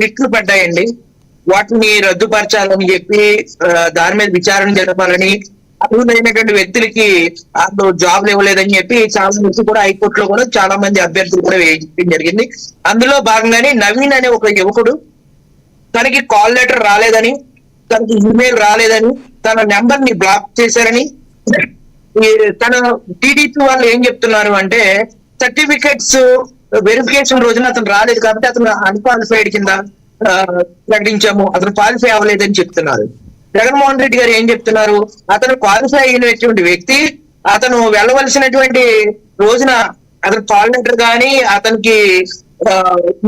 రిట్లు పడ్డాయండి. వాటిని రద్దుపరచాలని చెప్పి దాని మీద విచారణ జరపాలని, అర్హులైనటువంటి వ్యక్తులకి అందులో జాబ్లు ఇవ్వలేదని చెప్పి చాలా మంది కూడా హైకోర్టులో కూడా చాలా మంది అభ్యర్థులు కూడా వేయించడం జరిగింది. అందులో భాగంగానే నవీన్ అనే ఒక యువకుడు తనకి కాల్ లెటర్ రాలేదని, తనకి ఈమెయిల్ రాలేదని, తన నెంబర్ ని బ్లాక్ చేశారని, తన టీడీపీ వాళ్ళు ఏం చెప్తున్నారు అంటే సర్టిఫికెట్స్ వెరిఫికేషన్ రోజున అతను రాలేదు కాబట్టి అతను అన్క్వాలిఫైడ్ కింద ప్రకటించాము, అతను క్వాలిఫై అవ్వలేదని చెప్తున్నారు. జగన్మోహన్ రెడ్డి గారు ఏం చెప్తున్నారు, అతను క్వాలిఫై అయినటువంటి వ్యక్తి అతను వెళ్ళవలసినటువంటి రోజున అతను కాల్ లెటర్ కానీ అతనికి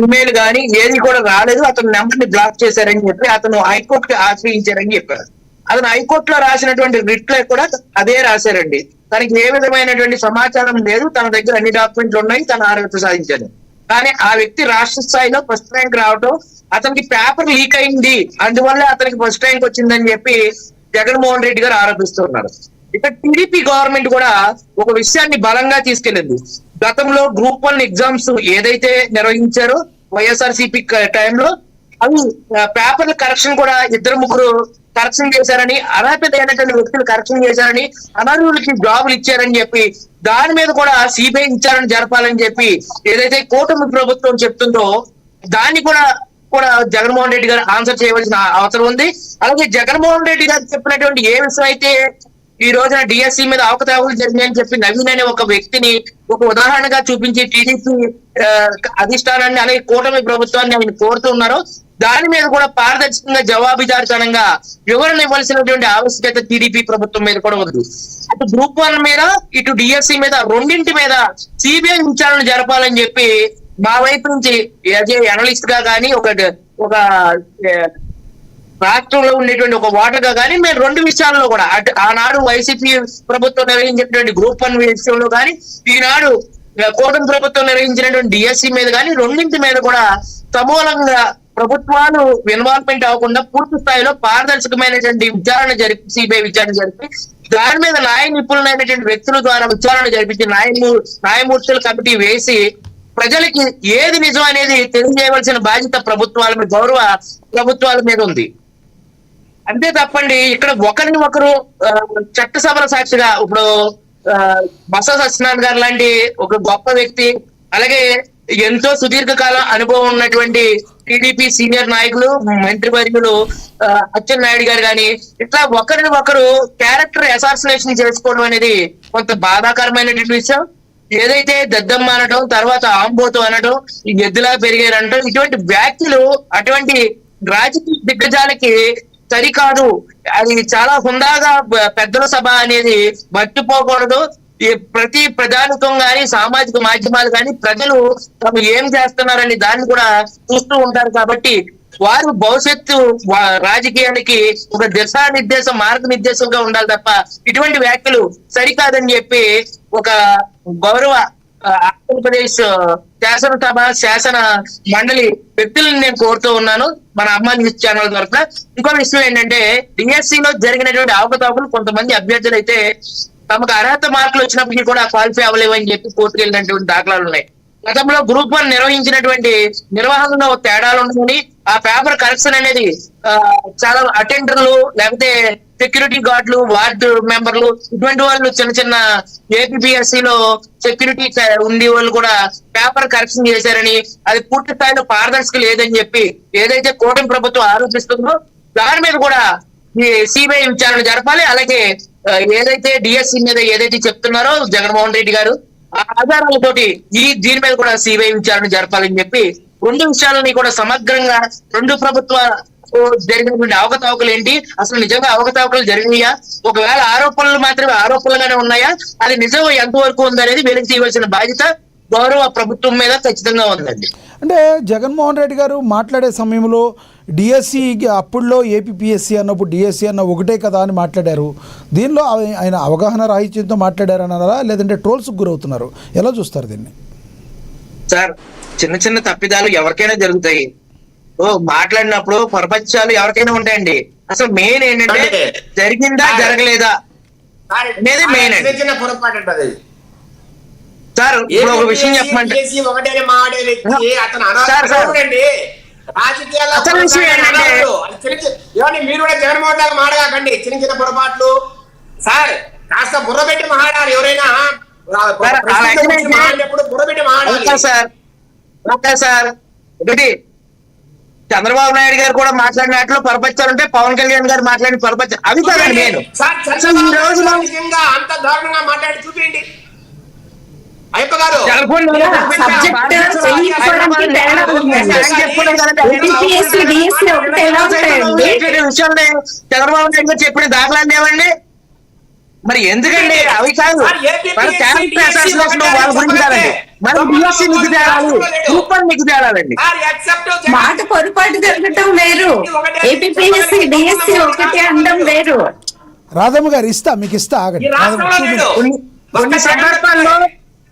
ఈమెయిల్ కానీ ఏది కూడా రాలేదు, అతను నెంబర్ ని బ్లాక్ చేశారని చెప్పి అతను హైకోర్టుకి ఆశ్రయించారని చెప్పారు. అతను హైకోర్టులో రాసినటువంటి రిట్లో కూడా అదే రాశారండి. తనకి ఏ విధమైనటువంటి సమాచారం లేదు, తన దగ్గర అన్ని డాక్యుమెంట్లు ఉన్నాయి, తన అర్హత సాధించారు. కానీ ఆ వ్యక్తి రాష్ట్ర స్థాయిలో ఫస్ట్ ర్యాంక్ రావటం, అతనికి పేపర్ లీక్ అయింది, అందువల్ల అతనికి ఫస్ట్ ర్యాంక్ వచ్చిందని చెప్పి జగన్మోహన్ రెడ్డి గారు ఆరోపిస్తున్నారు. ఇక్కడ టీడీపీ గవర్నమెంట్ కూడా ఒక విషయాన్ని బలంగా తీసుకెళ్ళింది. గతంలో గ్రూప్ 1 ఎగ్జామ్స్ ఏదైతే నిర్వహించారో వైఎస్ఆర్సీపీ టైంలో అవి పేపర్ల కరెక్షన్ కూడా 2-3 కరెక్షన్ చేశారని, అర్హత లేనటువంటి వ్యక్తులు కరెక్షన్ చేశారని, అనర్హులకి జాబులు ఇచ్చారని చెప్పి దాని మీద కూడా సిబిఐ విచారణ జరపాలని చెప్పి ఏదైతే కూటమి ప్రభుత్వం చెప్తుందో దాన్ని కూడా జగన్మోహన్ రెడ్డి గారు ఆన్సర్ చేయవలసిన అవసరం ఉంది. అలాగే జగన్మోహన్ రెడ్డి గారు చెప్పినటువంటి ఏ విషయం అయితే ఈ రోజున డిఎస్సి మీద అవకతవకలు జరిగాయని చెప్పి నవీన్ అనే ఒక వ్యక్తిని ఒక ఉదాహరణగా చూపించి టీడీపీ అధిష్టానాన్ని అలాగే కూటమి ప్రభుత్వాన్ని ఆయన కోరుతున్నారు. దాని మీద కూడా పారదర్శకంగా జవాబుదారితనంగా వివరణ ఇవ్వాల్సినటువంటి ఆవశ్యకత టీడీపీ ప్రభుత్వం మీద కూడా ఉంది. అటు గ్రూప్ 1 మీద ఇటు డిఎస్సి మీద రెండింటి మీద సిబిఐ విచారణ జరపాలని చెప్పి మా వైపు నుంచి అనలిస్ట్ గా కానీ ఒక రాష్ట్రంలో ఉండేటువంటి ఒక ఓటర్ గా కానీ మేము 2 విషయాల్లో కూడా ఆనాడు వైసీపీ ప్రభుత్వం నిర్వహించినటువంటి గ్రూప్ 1 విషయంలో కానీ ఈనాడు కూటమి ప్రభుత్వం నిర్వహించినటువంటి డిఎస్సి మీద కానీ రెండింటి మీద కూడా సమూలంగా ప్రభుత్వాలు ఇన్వాల్వ్మెంట్ అవ్వకుండా పూర్తి స్థాయిలో పారదర్శకమైనటువంటి విచారణ జరిపి సిబిఐ విచారణ జరిపి దాని మీద న్యాయ నిపుణులైనటువంటి వ్యక్తుల ద్వారా విచారణ జరిపించి న్యాయమూర్తుల కమిటీ వేసి ప్రజలకి ఏది నిజం అనేది తెలియజేయవలసిన బాధ్యత ప్రభుత్వాల మీద, గౌరవ ప్రభుత్వాల మీద ఉంది. అంతే తప్పండి ఇక్కడ ఒకరిని ఒకరు చట్టసభల సాక్షిగా ఇప్పుడు బొత్స సత్యనారాయణ గారు లాంటి ఒక గొప్ప వ్యక్తి, అలాగే ఎంతో సుదీర్ఘకాలం అనుభవం ఉన్నటువంటి టీడీపీ సీనియర్ నాయకులు మంత్రివర్యులు అచ్చెన్నాయుడు గారు కానీ ఇట్లా ఒకరిని ఒకరు క్యారెక్టర్ అసాసినేషన్ చేసుకోవడం అనేది కొంత బాధాకరమైనటువంటి విషయం. ఏదైతే దద్దమ్మ అనటం, తర్వాత ఆంబోతు అనటం, ఈ ఎద్దులా పెరిగారంటం, ఇటువంటి వ్యాఖ్యలు అటువంటి రాజకీయ దిగ్గజాలకి సరికాదు. అది చాలా హుందాగా పెద్దల సభ అనేది మర్చిపోకూడదు. ప్రతి ప్రజానికం గాని సామాజిక మాధ్యమాలు కానీ ప్రజలు తమ ఏం చేస్తున్నారని దాన్ని కూడా చూస్తూ ఉంటారు. కాబట్టి వారు భవిష్యత్తు రాజకీయానికి ఒక దిశానిర్దేశం, మార్గనిర్దేశంగా ఉండాలి తప్ప ఇటువంటి వ్యాఖ్యలు సరికాదని చెప్పి ఒక గౌరవ ఆంధ్రప్రదేశ్ శాసనసభ శాసన మండలి వ్యక్తులను నేను కోరుతూ ఉన్నాను మన అమ్మ న్యూస్ ఛానల్ తరఫున. ఇంకో విషయం ఏంటంటే డిఎస్సిలో జరిగినటువంటి అవకతవకలు కొంతమంది అభ్యర్థులు అయితే తమకు అర్హత మార్కులు వచ్చినప్పటికీ కూడా క్వాలిఫై అవ్వలేవని చెప్పి కోర్టుకు వెళ్ళినటువంటి దాఖలాలు ఉన్నాయి. గతంలో గ్రూప్ 1 నిర్వహించినటువంటి నిర్వహణలో తేడాలు ఉన్నాయని, ఆ పేపర్ కరెక్షన్ అనేది చాలా అటెండర్లు లేకపోతే సెక్యూరిటీ గార్డులు, వార్డు మెంబర్లు ఇటువంటి వాళ్ళు చిన్న ఏపీఎస్సీలో సెక్యూరిటీ ఉండే వాళ్ళు కూడా పేపర్ కరెక్షన్ చేశారని, అది పూర్తి స్థాయిలో పారదర్శక లేదని చెప్పి ఏదైతే కూటమి ప్రభుత్వం ఆరోపిస్తుందో దాని మీద కూడా ఈ సిబిఐ విచారణ జరపాలి. అలాగే ఏదైతే డిఎస్సి మీద ఏదైతే చెప్తున్నారో జగన్మోహన్ రెడ్డి గారు ఆధారాలతోటి దీని మీద కూడా సిబిఐ విచారణ జరపాలని చెప్పి 2 విషయాలని కూడా సమగ్రంగా 2 ప్రభుత్వ జరిగినటువంటి అవకతవకలు ఏంటి, అసలు నిజంగా అవకతవకలు జరిగినాయా, ఒకవేళ ఆరోపణలు మాత్రమే ఆరోపణలుగానే ఉన్నాయా, అది నిజం ఎంతవరకు ఉందనేది వెలికి తీయవలసిన బాధ్యత గౌరవ ప్రభుత్వం మీద ఖచ్చితంగా ఉందండి. అంటే జగన్మోహన్ రెడ్డి గారు మాట్లాడే సమయంలో డిఎస్సి అప్పుడులో ఏపీఎస్సి అన్నప్పుడు డిఎస్సి అన్న ఒకటే కదా అని మాట్లాడారు. దీనిలో ఆయన అవగాహన రాహిత్యంతో మాట్లాడారన్నారా లేదంటే ట్రోల్స్కి గురవుతున్నారు, ఎలా చూస్తారు దీన్ని? సార్, చిన్న తప్పిదాలు ఎవరికైనా జరుగుతాయి. మాట్లాడినప్పుడు ప్రపంచాలు ఎవరికైనా ఉంటాయండి. అసలు మెయిన్ ఏంటంటే జరిగిందా జరగలేదా అనేది మెయిన్ అండి. సార్ ఇప్పుడు ఒక విషయం చెప్పమంటే రాజకీయాల్లో అసలు విషయం ఏంటంటే ఏమండి మీరు కూడా జగన్మోహన్ లాగా మాడగాకండి చిన్న చిన్న పొరపాట్లు సార్ కాస్త బుర్ర పెట్టి మాట్లాడాలి ఎవరైనా మాట్లాడేటప్పుడు బుర్ర పెట్టి మాట్లాడాలి సార్ ఓకే సార్ ఒకటి చంద్రబాబు నాయుడు గారు కూడా మాట్లాడినట్లు పరపచ్చారంటే పవన్ కళ్యాణ్ గారు మాట్లాడిన పరపచ్చారు అవి కాదండి నేను ఈ రోజున అంత దారుణంగా మాట్లాడి చూపించండి అయ్యప్ప గారు విషయంలో చంద్రబాబు నాయుడు గారు చెప్పిన దాఖలాలు లేవండి మరి ఎందుకండి అవి కాదు మన క్యారెక్టర్ అసోసియేషన్ వాళ్ళ గురించి కాదండి మనం బిఎస్సీ మీకు తేడాలి గ్రూప్ వన్ మీకు తేడాలండి మాట పొరపాటు జరగటం వేరు ఏపీఎస్సీ డిఎస్సీ ఒకటి అనడం వేరు. రాధమ్మ గారు ఇస్తా మీకు ఇస్తా ఆగండి రాధమ్మ,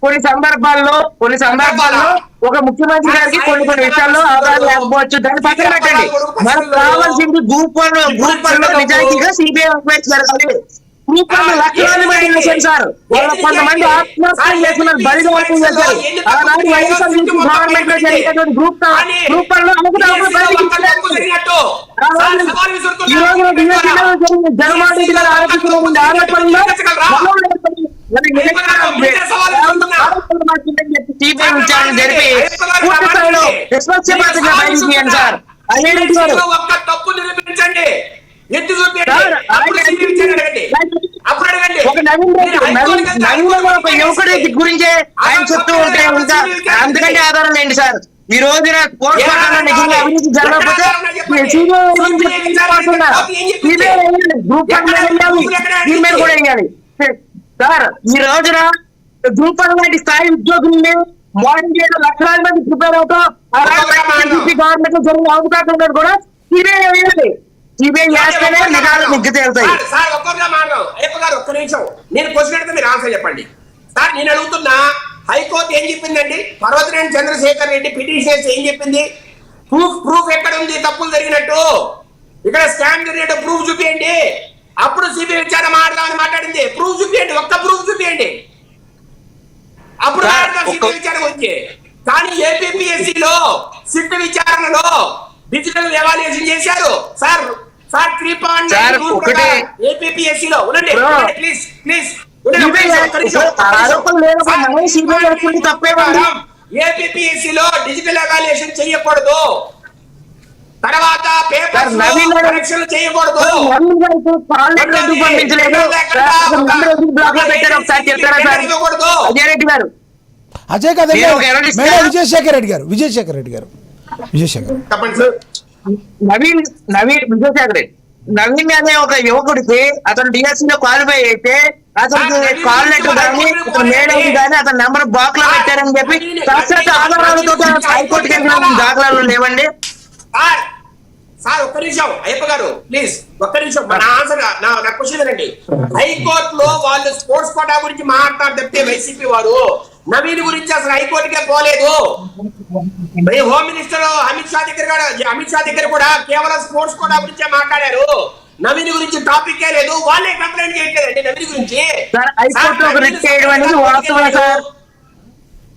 కొన్ని సందర్భాల్లో ఒక ముఖ్యమంత్రి గారికి కొన్ని విషయాల్లో అవగాహన లేకపోవచ్చు దాన్ని పక్కన పెట్టండి. మనకు కావాల్సింది గ్రూప్ వన్ లో నిజాయితీగా సిబిఐ ఎంక్వైరీ జరగాలి. గ్రూప్ వన్ లక్షలాది మంది చేశారు సార్, వాళ్ళ కొంతమంది ఆత్మహత్య చేస్తున్నారు, బలిదానం చేశారు. ఆనాడు వైఎస్ఆర్ గవర్నమెంట్ లో జరిగేటువంటి గ్రూప్ వన్ లో ఈ రోజు జగన్మోహన్ రెడ్డి గారు ఆరోపిస్తున్న ఆరోపణలో సిబిఐ విచారణ జరిపి పూర్తి స్థాయిలో నిష్పక్షపాతంగా బయటకు తీయండి సార్. ఒక్క తప్పు నిరూపించండి, ఎత్తి చూపించండి, ఒక ఒక యువకుడి గురించే ఆయన చెప్తూ ఉంటే ఇంకా అందుకంటే ఆధారం ఏంటి సార్? ఈ రోజున కోర్టులో నిజంగా అవినీతి జరగకపోతే గ్రూప్ వన్ దీని మీద కూడా వేయాలి సార్. ఈ రోజున గ్రూప్ వన్ లాంటి స్థాయి ఉద్యోగుల్ని మార్నింగ్ చేయడం లక్షలాది మంది ప్రిపేర్ అవుతాం గవర్నమెంట్ లో జరిగిన అవకాశం కూడా సిబిఐ వేయాలి. సిబిఐ చేస్తేనే నిజాలు నిగ్గు తేలుతాయి. ఒక్క నిమిషం నేను క్వశ్చన్ అడిగితే మీరు ఆన్సర్ చెప్పండి సార్. నేను అడుగుతున్నా హైకోర్టు ఏం చెప్పిందండి? పర్వతనేని చంద్రశేఖర్ రెడ్డి పిటిషనర్స్ ఏం చెప్పింది? ప్రూఫ్ ఎక్కడ ఉంది తప్పులు జరిగినట్టు? ఇక్కడ స్కామ్ జరిగినట్టు ప్రూఫ్ చూపించండి, అప్పుడు సిబిఐ విచారణ మాట్లాడదామని మాట్లాడింది. ప్రూఫ్ చూపించండి, ఒక్క ప్రూఫ్ చూపించండి, అప్పుడు సిబిఐ విచారణ వచ్చి. కానీ ఏపీఎస్సీలో సిట్ విచారణలో డిజిటల్ ఎవాల్యుయేషన్ చేశారు సార్. సార్ 3.9 ఏపీఎస్సీలో ఉండండి ప్లీజ్ ప్లీజ్. ఏపీఎస్సీలో డిజిటల్ ఎవాల్యుయేషన్ చేయకూడదు, తర్వాత పేపర్ కరెక్షన్ చేయకూడదు. అజయ్ కదండి మేడం విజయశేఖర్ రెడ్డి గారు విజయశేఖర్ రెడ్డి నవీన్ అనే ఒక యువకుడికి అతను డిఎస్సీ లో క్వాలిఫై అయితే అతనికి కాల్ లెటర్ కానీ మేడం కానీ అతని నెంబర్ బ్లాక్ లో పెట్టారని చెప్పి శాశ్వత ఆధారాలతో హైకోర్టుకి వెళ్ళిన దాఖలాలు లేవండి. సార్ ఒక్క నిమిషం అయ్యప్ప గారు ప్లీజ్ ఒక్క నిమిషం. నా ఆన్సర్ నా క్వశ్చన్ ఏంటండి, హైకోర్టులో వాళ్ళు స్పోర్ట్స్ కోటా గురించి మాట్లాడారు తప్పితే వైసీపీ వారు నవీన్ గురించి అసలు హైకోర్టుకే పోలేదు. హోమ్ మినిస్టర్ అమిత్ షా దగ్గర కూడా కేవలం స్పోర్ట్స్ కోటా గురించే మాట్లాడారు, నవీన్ గురించి టాపిక్ లేదు. వాళ్ళే కంప్లైంట్ చేయట్లేదండి నవీన్ గురించి. హైకోర్టులో రిట్ చేయడం అనేది వాస్తవం సార్.